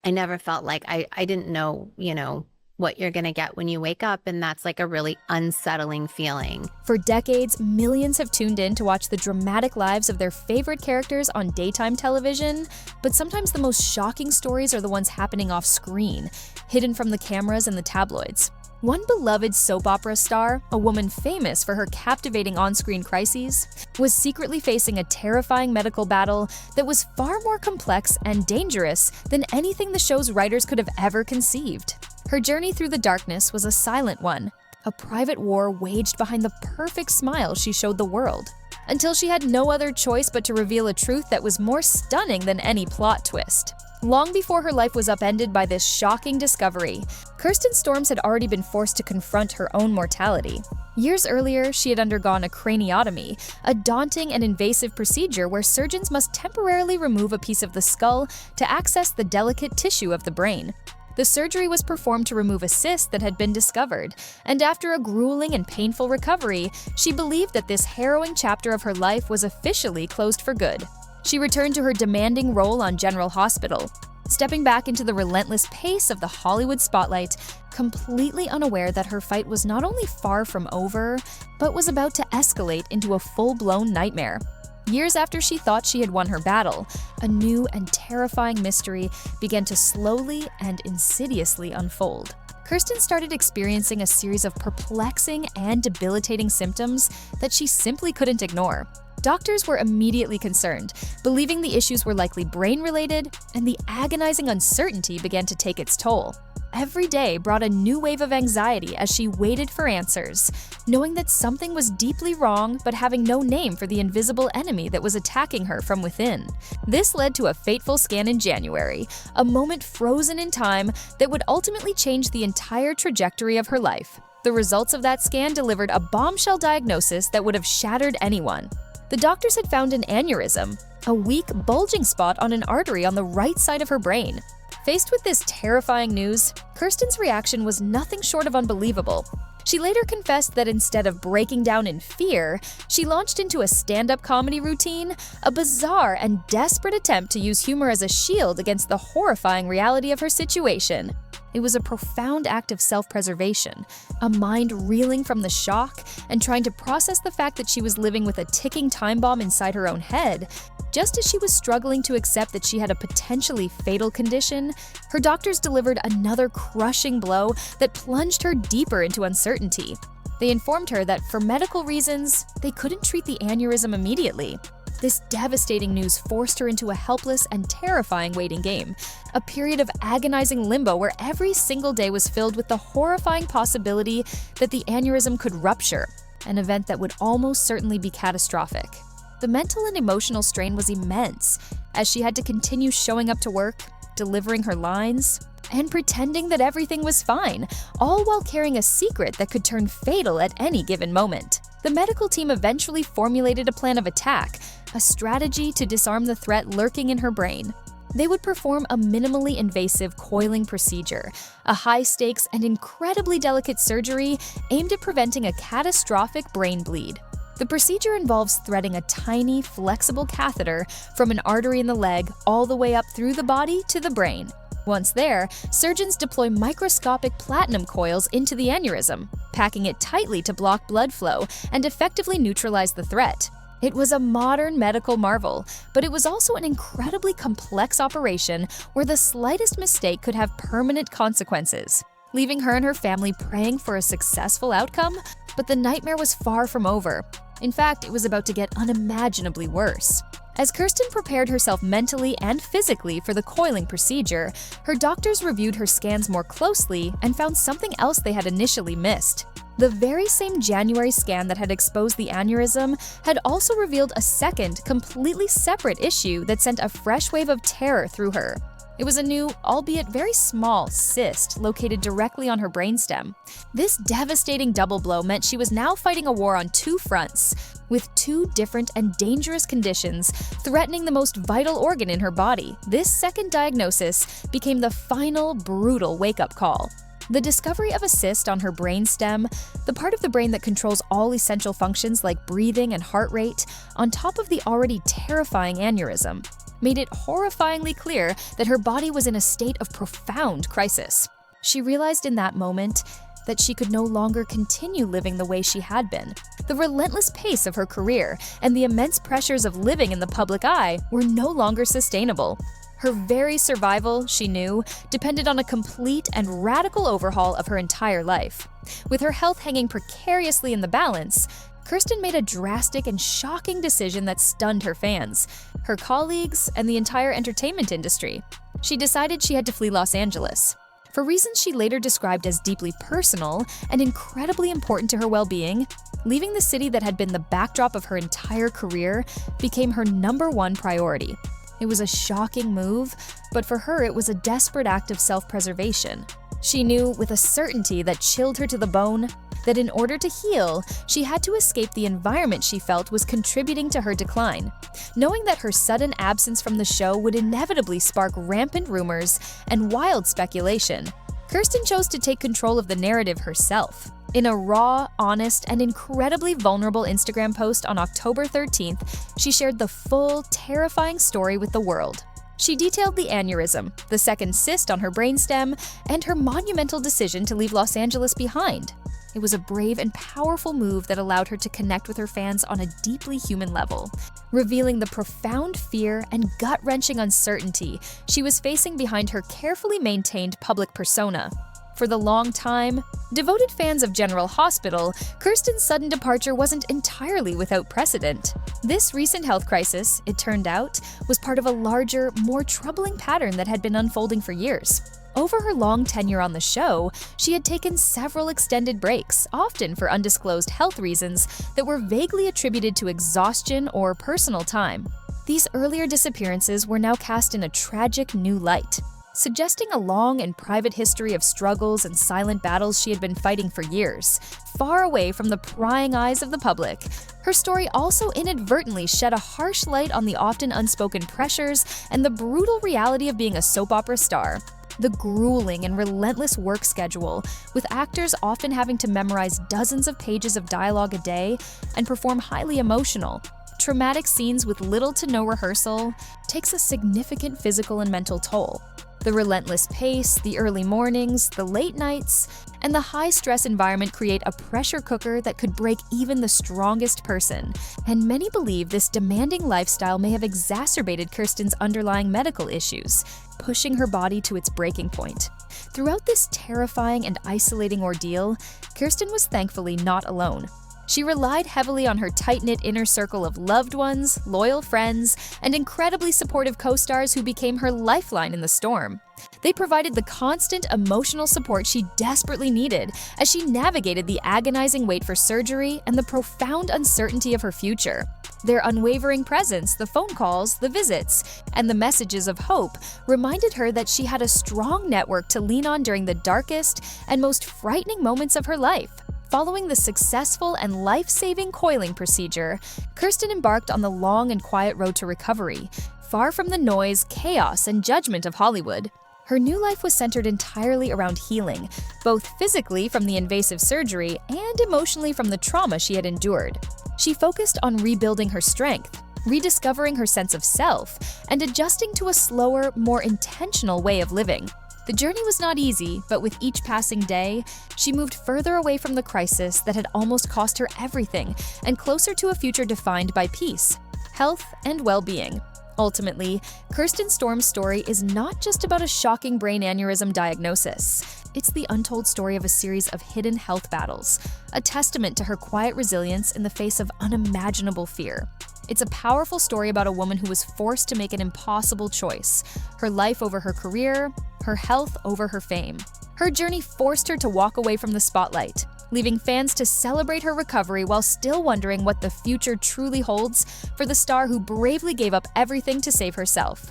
I never felt like I didn't know, what you're going to get when you wake up. And that's like a really unsettling feeling. For decades, millions have tuned in to watch the dramatic lives of their favorite characters on daytime television, but sometimes the most shocking stories are the ones happening off screen, hidden from the cameras and the tabloids. One beloved soap opera star, a woman famous for her captivating on-screen crises, was secretly facing a terrifying medical battle that was far more complex and dangerous than anything the show's writers could have ever conceived. Her journey through the darkness was a silent one, a private war waged behind the perfect smile she showed the world, until she had no other choice but to reveal a truth that was more stunning than any plot twist. Long before her life was upended by this shocking discovery, Kirsten Storms had already been forced to confront her own mortality. Years earlier, she had undergone a craniotomy, a daunting and invasive procedure where surgeons must temporarily remove a piece of the skull to access the delicate tissue of the brain. The surgery was performed to remove a cyst that had been discovered, and after a grueling and painful recovery, she believed that this harrowing chapter of her life was officially closed for good. She returned to her demanding role on General Hospital, stepping back into the relentless pace of the Hollywood spotlight, completely unaware that her fight was not only far from over, but was about to escalate into a full-blown nightmare. Years after she thought she had won her battle, a new and terrifying mystery began to slowly and insidiously unfold. Kirsten started experiencing a series of perplexing and debilitating symptoms that she simply couldn't ignore. Doctors were immediately concerned, believing the issues were likely brain-related, and the agonizing uncertainty began to take its toll. Every day brought a new wave of anxiety as she waited for answers, knowing that something was deeply wrong but having no name for the invisible enemy that was attacking her from within. This led to a fateful scan in January, a moment frozen in time that would ultimately change the entire trajectory of her life. The results of that scan delivered a bombshell diagnosis that would have shattered anyone. The doctors had found an aneurysm, a weak, bulging spot on an artery on the right side of her brain. Faced with this terrifying news, Kirsten's reaction was nothing short of unbelievable. She later confessed that instead of breaking down in fear, she launched into a stand-up comedy routine, a bizarre and desperate attempt to use humor as a shield against the horrifying reality of her situation. It was a profound act of self-preservation, a mind reeling from the shock and trying to process the fact that she was living with a ticking time bomb inside her own head. Just as she was struggling to accept that she had a potentially fatal condition, her doctors delivered another crushing blow that plunged her deeper into uncertainty. They informed her that for medical reasons, they couldn't treat the aneurysm immediately. This devastating news forced her into a helpless and terrifying waiting game, a period of agonizing limbo where every single day was filled with the horrifying possibility that the aneurysm could rupture, an event that would almost certainly be catastrophic. The mental and emotional strain was immense, as she had to continue showing up to work, delivering her lines, and pretending that everything was fine, all while carrying a secret that could turn fatal at any given moment. The medical team eventually formulated a plan of attack, a strategy to disarm the threat lurking in her brain. They would perform a minimally invasive coiling procedure, a high-stakes and incredibly delicate surgery aimed at preventing a catastrophic brain bleed. The procedure involves threading a tiny, flexible catheter from an artery in the leg all the way up through the body to the brain. Once there, surgeons deploy microscopic platinum coils into the aneurysm, packing it tightly to block blood flow and effectively neutralize the threat. It was a modern medical marvel, but it was also an incredibly complex operation where the slightest mistake could have permanent consequences, leaving her and her family praying for a successful outcome. But the nightmare was far from over. In fact, it was about to get unimaginably worse. As Kirsten prepared herself mentally and physically for the coiling procedure, her doctors reviewed her scans more closely and found something else they had initially missed. The very same January scan that had exposed the aneurysm had also revealed a second, completely separate issue that sent a fresh wave of terror through her. It was a new, albeit very small, cyst located directly on her brainstem. This devastating double blow meant she was now fighting a war on two fronts, with two different and dangerous conditions threatening the most vital organ in her body. This second diagnosis became the final, brutal wake-up call. The discovery of a cyst on her brainstem, the part of the brain that controls all essential functions like breathing and heart rate, on top of the already terrifying aneurysm. made it horrifyingly clear that her body was in a state of profound crisis. She realized in that moment that she could no longer continue living the way she had been. The relentless pace of her career and the immense pressures of living in the public eye were no longer sustainable. Her very survival, she knew, depended on a complete and radical overhaul of her entire life. With her health hanging precariously in the balance, Kirsten made a drastic and shocking decision that stunned her fans, her colleagues, and the entire entertainment industry. She decided she had to flee Los Angeles. For reasons she later described as deeply personal and incredibly important to her well-being, leaving the city that had been the backdrop of her entire career became her #1 priority. It was a shocking move, but for her it was a desperate act of self-preservation. She knew with a certainty that chilled her to the bone that in order to heal, she had to escape the environment she felt was contributing to her decline. Knowing that her sudden absence from the show would inevitably spark rampant rumors and wild speculation, Kirsten chose to take control of the narrative herself. In a raw, honest, and incredibly vulnerable Instagram post on October 13th, she shared the full, terrifying story with the world. She detailed the aneurysm, the second cyst on her brainstem, and her monumental decision to leave Los Angeles behind. It was a brave and powerful move that allowed her to connect with her fans on a deeply human level, revealing the profound fear and gut-wrenching uncertainty she was facing behind her carefully maintained public persona. For the long time, devoted fans of General Hospital, Kirsten's sudden departure wasn't entirely without precedent. This recent health crisis, it turned out, was part of a larger, more troubling pattern that had been unfolding for years. Over her long tenure on the show, she had taken several extended breaks, often for undisclosed health reasons that were vaguely attributed to exhaustion or personal time. These earlier disappearances were now cast in a tragic new light, suggesting a long and private history of struggles and silent battles she had been fighting for years, far away from the prying eyes of the public. Her story also inadvertently shed a harsh light on the often unspoken pressures and the brutal reality of being a soap opera star. The grueling and relentless work schedule, with actors often having to memorize dozens of pages of dialogue a day and perform highly emotional, traumatic scenes with little to no rehearsal, takes a significant physical and mental toll. The relentless pace, the early mornings, the late nights, and the high-stress environment create a pressure cooker that could break even the strongest person, and many believe this demanding lifestyle may have exacerbated Kirsten's underlying medical issues, pushing her body to its breaking point. Throughout this terrifying and isolating ordeal, Kirsten was thankfully not alone. She relied heavily on her tight-knit inner circle of loved ones, loyal friends, and incredibly supportive co-stars who became her lifeline in the storm. They provided the constant emotional support she desperately needed as she navigated the agonizing wait for surgery and the profound uncertainty of her future. Their unwavering presence, the phone calls, the visits, and the messages of hope reminded her that she had a strong network to lean on during the darkest and most frightening moments of her life. Following the successful and life-saving coiling procedure, Kirsten embarked on the long and quiet road to recovery, far from the noise, chaos, and judgment of Hollywood. Her new life was centered entirely around healing, both physically from the invasive surgery and emotionally from the trauma she had endured. She focused on rebuilding her strength, rediscovering her sense of self, and adjusting to a slower, more intentional way of living. The journey was not easy, but with each passing day, she moved further away from the crisis that had almost cost her everything and closer to a future defined by peace, health, and well-being. Ultimately, Kirsten Storm's story is not just about a shocking brain aneurysm diagnosis. It's the untold story of a series of hidden health battles, a testament to her quiet resilience in the face of unimaginable fear. It's a powerful story about a woman who was forced to make an impossible choice: her life over her career, her health over her fame. Her journey forced her to walk away from the spotlight, leaving fans to celebrate her recovery while still wondering what the future truly holds for the star who bravely gave up everything to save herself.